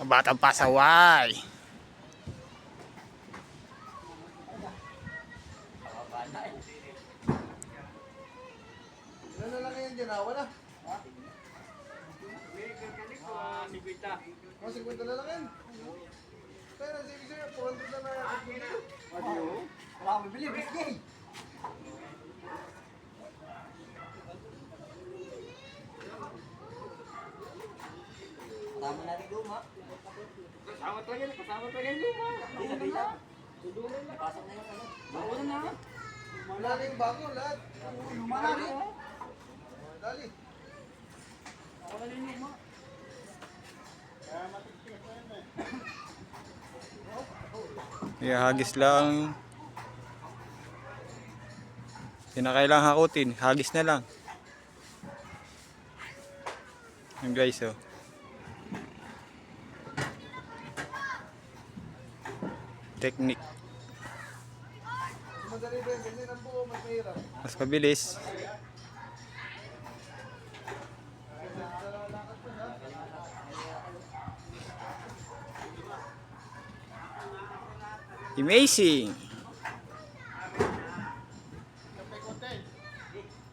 Batang pasaway. Ilan na lang yan dyan, wala. 50. Oh, 50 na lang yan. Kaya sige sa'yo, 400 na lang. Wala akong bibili, bisgay. Kasama natin luma. Kasama talaga yung luma. Hindi sabi lang. Pasok na yung ano. Mauna na. Wala na yung bago, lahat. Luma na rin. Dali. Wala na yung luma. Hagis lang. Hindi na kailangang hakutin. Hagis na lang. Yung guys, oh. Technique. Madali ba yun? Ganyan ang buo, mas mahirap. Mas mabilis. Amazing!